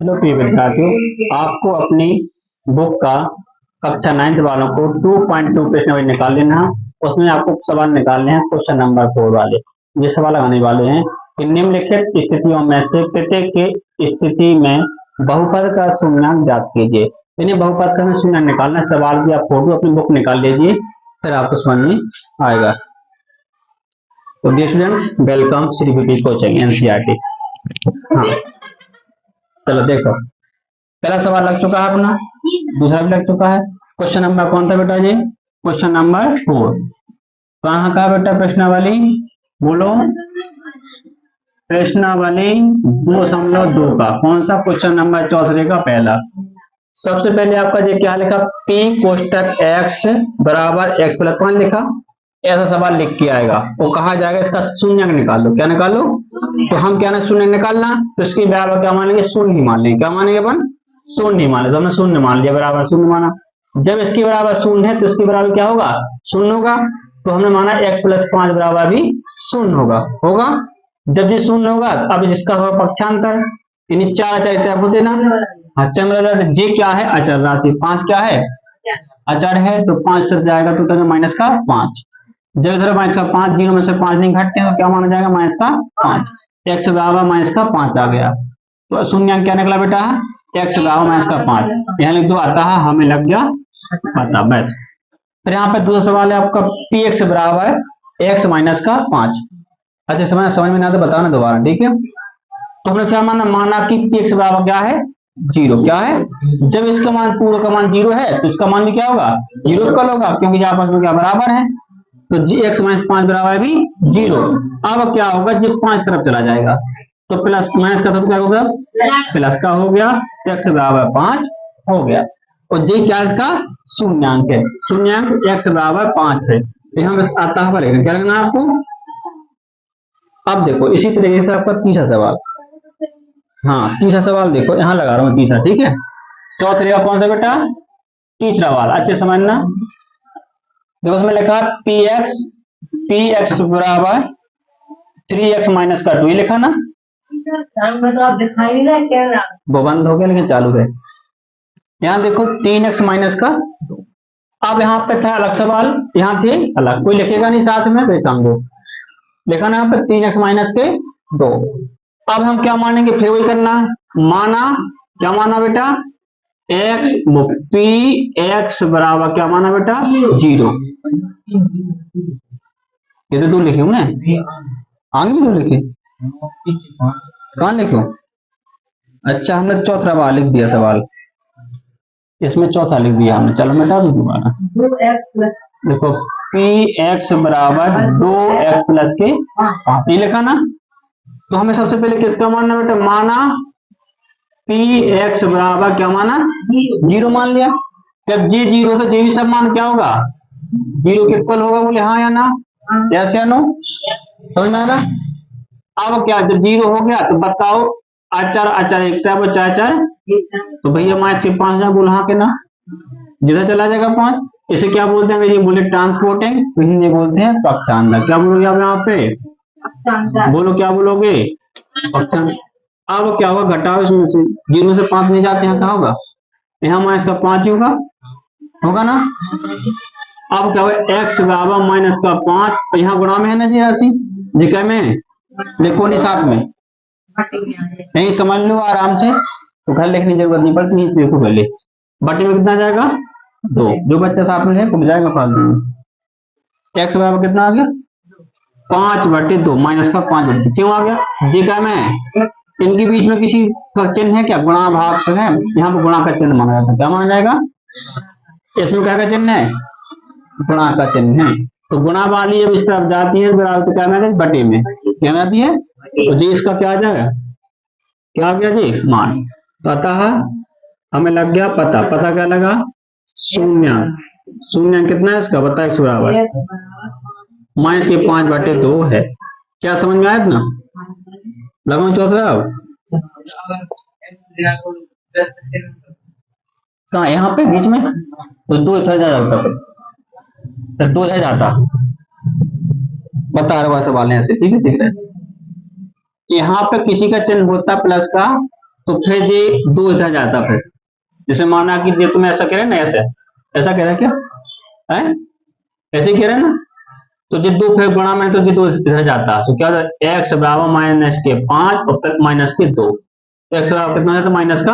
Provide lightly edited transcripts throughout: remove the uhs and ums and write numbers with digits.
Hello प्रिय विद्यार्थियों, आपको अपनी बुक का कक्षा 9 वालों को 2.2 प्रश्न नंबर निकाल लेना है। उसमें आपको सवाल निकालने हैं क्वेश्चन नंबर 4 वाले। ये सवाल आने वाले हैं कि निम्नलिखित स्थितियों में से प्रत्येक की स्थिति में बहुपद का शून्यांक ज्ञात कीजिए। यानी बहुपद का शून्यांक निकालना। सवाल की आप फोटो अपनी बुक निकाल लीजिए, फिर आपको समझ में आएगा। तो dear students, welcome Shri V P coaching NCERT. हाँ, चलो देखो, पहला सवाल लग चुका है अपना, दूसरा भी लग चुका है। क्वेश्चन नंबर कौन था बेटा जी? Question number 4। कहाँ का बेटा प्रश्नावली? बोलो, प्रश्नावली 2.2 का कौन सा क्वेश्चन नंबर चौथे का पहला। सबसे पहले आपका ये क्या लिखा? P कोष्टक x बराबर x प्लस 5 लिखा। ऐसा सवाल लिख के आएगा, वो कहा जाएगा इसका शून्यक निकाल लो। क्या निकाल लो? तो हम क्या ना शून्य निकालना, तो इसके बराबर क्या मानेंगे? शून्य ही मान लेंगे। क्या मानेंगे अपन? शून्य मान ले। तो हमने शून्य मान लिया, बराबर शून्य माना। जब इसके बराबर शून्य है तो इसके बराबर क्या होगा? शून्य होगा। तो हमने माना x प्लस 5 बराबर भी शून्य होगा। जब ये शून्य होगा अब इसका होगा पक्षांतर, यानी 4 अचर तय होते ना। जी क्या है? अचर राशि। 5 क्या है? अचर है। तो 5 तरफ जाएगा तो माइनस का 5। जब इधर माइनस का 5, जीरो में से 5 नहीं घटते हैं तो क्या माना जाएगा? माइनस का 5। x बराबर माइनस का 5 आ गया। तो शून्य क्या निकला बेटा? x बराबर माइनस का 5। यहाँ लिख दो, आता है हमें लग गया पता, बस। फिर यहाँ पे दूसरा सवाल है आपका px बराबर x माइनस का 5। अच्छा, समझ में ना तो बताओ ना दोबारा, ठीक है? तो हमने क्या माना कि px बराबर क्या है? 0। क्या है? जब इसका मान पूरा का मान 0 है तो इसका मान भी क्या होगा? 0 कल होगा, क्योंकि आपस में क्या बराबर है। तो x माइनस 5 बराबर भी 0। अब क्या होगा? जब 5 तरफ चला जाएगा तो प्लस माइनस का तो क्या होगा? प्लस का हो गया। x बराबर 5 हो गया। और जी क्या इसका? शून्यांक है। शून्यांक x बराबर 5 है। यहाँ बस आता है पड़ेगा, क्या करना आपको? अब देखो इसी तरीके से आपका तीसरा सवाल। हाँ, तीसरा सवाल देखो, यहाँ लगा रहा हूँ तीसरा, ठीक है? चौथे का कौन सा बेटा? तीसरा वाला। अच्छे समझना। देखो उसमें लिखा px बराबर 3x माइनस का 2, ये लिखा ना। में तो आप दिखाई नहीं रहा कैमरा, वो बंद हो गया लेकिन चालू है। यहाँ देखो 3x माइनस का 2। अब यहाँ पे था अलग सवाल, यहाँ थे अलग, कोई लिखेगा नहीं साथ में, वे समझो। लिखा ना यहाँ पे 3x माइनस के 2। अब हम क्या मानेंगे? फिर वही करना। माना, क्या माना बेटा? x px बराबर क्या माना बेटा? 0। ये तो 2 लिखे हूं ना, आगे भी 2 लिखे, कहां लिखे? अच्छा, हमने चौथा वाला लिख दिया सवाल, इसमें चौथा लिख दिया हमने। चलो मिटा दो दोबारा। देखो px बराबर 2x प्लस के 5, ये लिखा ना। तो हमें सबसे पहले किसका मानना बेटा? माना px बराबर क्या माना? 0 मान लिया। जब जी 0 से जी भी सब मान क्या होगा? 0 के इक्वल होगा। बोले हाँ या ना? यस या नो? समझ में आ रहा? अब क्या, जब 0 हो गया तो बताओ, अचर अचर एक बचा अचर, तो भैया माइनस के 5 जा बोल हाँ के ना, जिधर चला जाएगा 5। इसे क्या बोलते हैं? ये बोले ट्रांसपोर्टिंग, तो हिंदी बोलते हैं पक्षांतर। क्या बोलोगे आप यहाँ पे? बोलो क्या बोलोगे? पक्षांतर। अब क्या होगा? घटाओ इसमें से, 0 से 5 नहीं जाते हैं, क्या होगा? यहाँ माइनस का 5 होगा ना। अब क्या होगा? x बराबर माइनस का 5, यहाँ गुणा में है ना जी राशि, जिका में लिखो नहीं साथ में, नहीं समझ लो आराम से, तो घर लिखने की जरूरत नहीं पड़ती, नहीं देखो पहले। बटे में कितना जाएगा? 2। जो बच्चा साथ में है तो जाएगा फालतू में। x बराबर कितना आ गया? 5/2 माइनस का 5/2। क्यों आ गया? जिका में इनके बीच में किसी का चिन्ह है क्या? गुणा भाग है, यहाँ पर गुणा का चिन्ह माना जाता है। क्या माना जाएगा? इसमें क्या का चिन्ह है? गुणा का चिन्ह है। तो गुणा वाली जब इस तरफ जाती है बराबर तो क्या आ जाएगा? बटे में क्या आती है? तो जी इसका क्या आ जाएगा? क्या आ गया जी? मान। तो अतः हमें लग गया पता। पता क्या लगा? शून्य। शून्य कितना है इसका? बता, x बराबर माइनस के 5/2 है। क्या समझ में आया ना? लगाओ चौथा। कहाँ? यहाँ पे बीच में तो 2 इधर जाता, तो 2 इधर जाता। बता रहा सवाल ऐसे, ठीक है? ठीक है, यहाँ पे किसी का चिन्ह होता प्लस का तो फिर ये 2 इधर जाता। फिर जैसे माना कि ये तुम ऐसा कह रहे ना, ऐसे ऐसा कह रहे क्या है, ऐसे ही कह रहे ना, तो ये 2 फिर गुणा में, तो ये 2 इधर जाता। तो क्या होता है, एक्स बराबर माइनस के 5 और फिर माइनस के 2, तो एक्स बराबर कितना जाता, माइनस का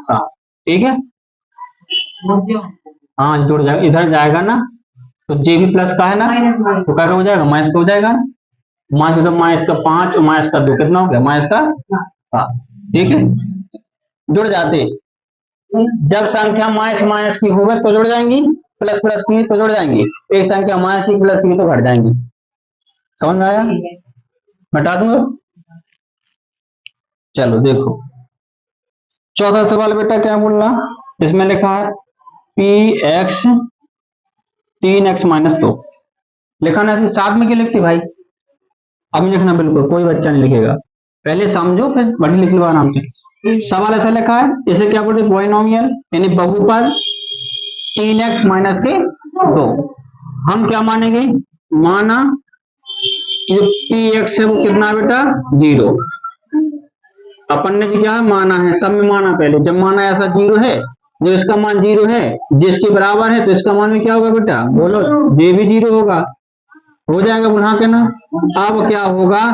7। ठीक है, हाँ जुड़ जाएगा, इधर जाएगा ना, तो जे भी प्लस का है ना, तो क्या हो जाएगा, माइनस का हो जाएगा। माइनस का, माइनस का 5 और माइनस का 2 कितना हो गया, माइनस का 7। ठीक है, जुड़ जाते। जब संख्या माइनस माइनस की होगा तो जुड़ जाएंगी, प्लस प्लस की तो जुड़ जाएंगी, एक संख्या माइनस की प्लस की तो घट जाएंगी। समझ में आया, बता दूंगा। चलो देखो, चौथा सवाल बेटा क्या बोल रहा, इसमें लिखा है पी एक्स 3x माइनस 2। लिखा ना, ऐसे साथ में क्यों लिखते भाई, अब नहीं लिखना, बिल्कुल कोई बच्चा नहीं लिखेगा, पहले समझो फिर बड़ी लिख लो आराम से। सवाल ऐसा लिखा है, इसे क्या बोलते हैं, पॉलिनोमियल यानी बहुपद 3x माइनस के 2। हम क्या मानेंगे, माना ये पी एक्स है वो कितना बेटा, 0। अपन ने क्या माना है, सब में माना, पहले जब माना ऐसा 0 है, जो इसका मान 0 है, जिसके बराबर है, तो इसका मान भी क्या होगा बेटा, बोलो, ये भी 0 होगा, हो जाएगा बुढ़ा के ना। अब क्या होगा,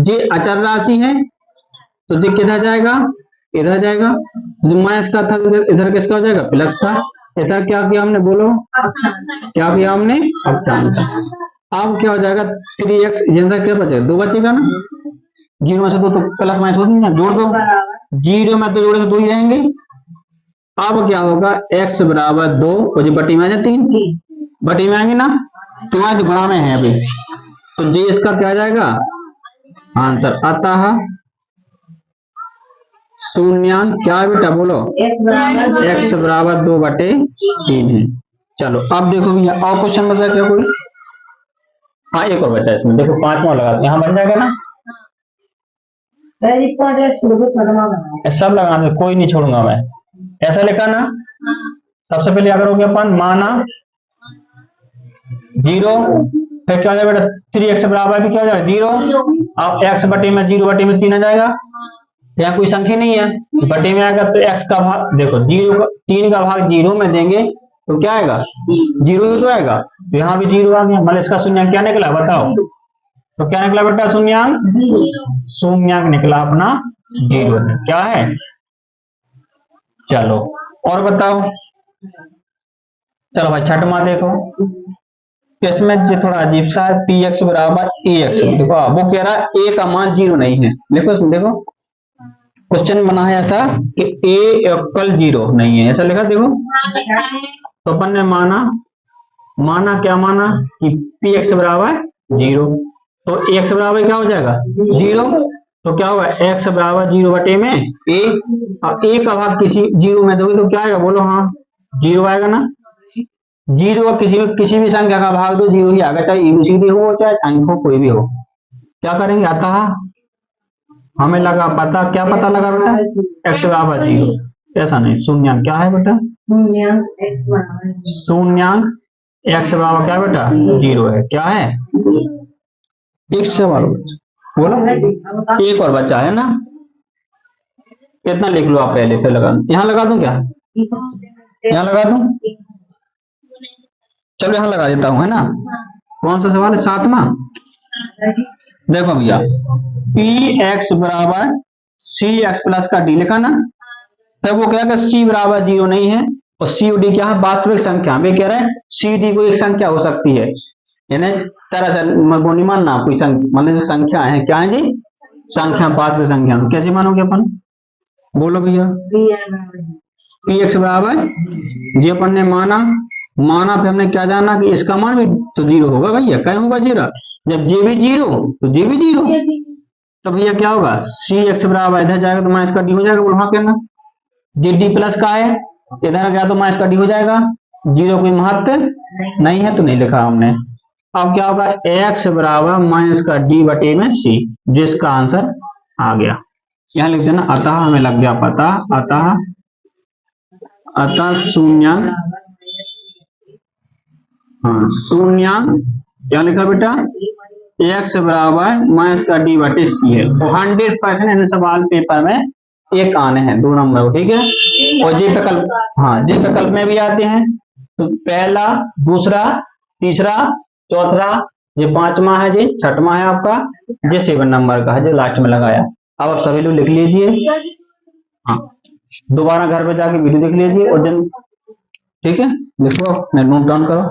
ये अचर राशि है, तो ये किधर जाएगा, इधर जाएगा, जो माइनस का था इधर किसका हो जाएगा, प्लस का। इधर क्या किया हमने, बोलो क्या किया हमने, अक्षांश। अब क्या हो जाएगा, 3x जैसा क्या बचेगा, 2 बचेगा ना, 0 में से 2 तो प्लस माइनस होती है ना, जोड़ दो, 0 में तो जोड़े तो 2 ही रहेंगे। अब क्या होगा, x बराबर 2 और जो बटी में आ जाए 3, बटी में आएंगे ना, तुम्हारे गुणा में है अभी, तो जी इसका क्या जाएगा आंसर। अतः शून्यांक क्या है बेटा, बोलो x बराबर 2/3 है। चलो अब देखो भैया, और क्वेश्चन बचा क्या कोई, हाँ एक और बचा इसमें, देखो 5वां लगा, यहाँ बन जाएगा ना, सब लगा दे, कोई नहीं छोड़ूंगा मैं, ऐसा लिखा ना। सबसे पहले अगर हो गया अपन, माना 0, फिर क्या हो जाएगा बेटा, 3x बराबर भी क्या हो जाएगा 0, अब x बटे में 0 बटे में 3 आ जाएगा, यहाँ कोई संख्या नहीं है, बटे में आएगा, तो x का भाग देखो 0 का, 3 का भाग 0 में देंगे तो क्या आएगा, 0 ही तो आएगा, तो यहाँ भी 0 आ गया, मतलब इसका शून्यांक क्या निकला बताओ, तो क्या निकला बेटा, शून्यांक, शून्यांक निकला अपना 0 है, क्या है। चलो और बताओ, चलो भाई छठवां देखो, इसमें जो थोड़ा अजीब सा है, पी एक्स बराबर ए एक्स, देखो वो कह रहा है ए का मान 0 नहीं है, देखो देखो क्वेश्चन बना है ऐसा कि ए इक्वल 0 नहीं है, ऐसा लिखा देखो। तो अपन ने माना क्या माना कि पी एक्स बराबर 0, तो एक्स बराबर क्या हो जाएगा 0, तो क्या होगा एक्स बराबर 0 बटे में ए, अब ए का भाग किसी 0 में दोगे तो क्या आएगा, बोलो हाँ 0 आएगा ना, 0 का किसी भी संख्या का भाग दो 0 ही आएगा, चाहे एबीसीडी हो चाहे अंक हो, कोई भी हो। क्या करेंगे, अतः हमें लगा पता, क्या पता लगा बेटा, एक्स बराबर 0, ऐसा नहीं, शून्यांक क्या है बेटा, शून्यांक एक्स बराबर क्या बेटा 0 है, क्या है। एक सवाल बोलो, एक और बच्चा है ना, कितना लिख लो आप पहले, फिर लगा यहाँ लगा दूं क्या, यहाँ लगा दूं, चलो यहाँ लगा देता हूं, है ना। कौन सा सवाल है, 7वां। देखो भैया, पी एक्स बराबर सी एक्स प्लस का डी लिखा ना, तब वो कह रहा है सी बराबर 0 नहीं है, और सी और डी क्या है, वास्तविक संख्या, वे कह रहे हैं सी डी कोई एक संख्या हो सकती है, यानी तरह वो नहीं मानना कोई संख्या, मतलब जो संख्या है क्या है जी, संख्या, वास्तविक संख्या, कैसे मानोगे अपन, बोलो भैया। पी एक्स बराबर जी अपन ने माना फिर हमने क्या जाना कि इसका मान भी तो 0 होगा भैया, क्या होगा 0, जब जे भी 0 तो जे भी 0, तो भैया क्या होगा, सी एक्स बराबर इधर जाएगा तो माइनस का डी हो जाएगा, बोलो हाँ कहना, जी डी प्लस का है, इधर गया तो माइनस का डी हो जाएगा, 0 कोई महत्व नहीं है तो नहीं लिखा हमने। अब क्या होगा, एक्स बराबर माइनस का डी बटे में सी, जिसका आंसर आ गया, यहाँ लिख देना। अतः हमें लग गया पता, अतः शून्यांक, हाँ शून्यांक क्या लिखा बेटा, एक्स बराबर माइनस का डी बटे सी है, तो 100% इन सवाल पेपर में एक आने हैं, 2 नंबर को, ठीक है। और जी विकल्प, हाँ जी विकल्प में भी आते हैं, तो पहला, दूसरा, तीसरा, चौथा, ये 5वां है जी, 6वां है आपका, ये 7 नंबर का है जो लास्ट में लगाया। अब आप सभी लोग लिख लीजिए, हाँ दोबारा घर पे जाके वीडियो देख लीजिए और जन, ठीक है, लिखो, नोट डाउन करो।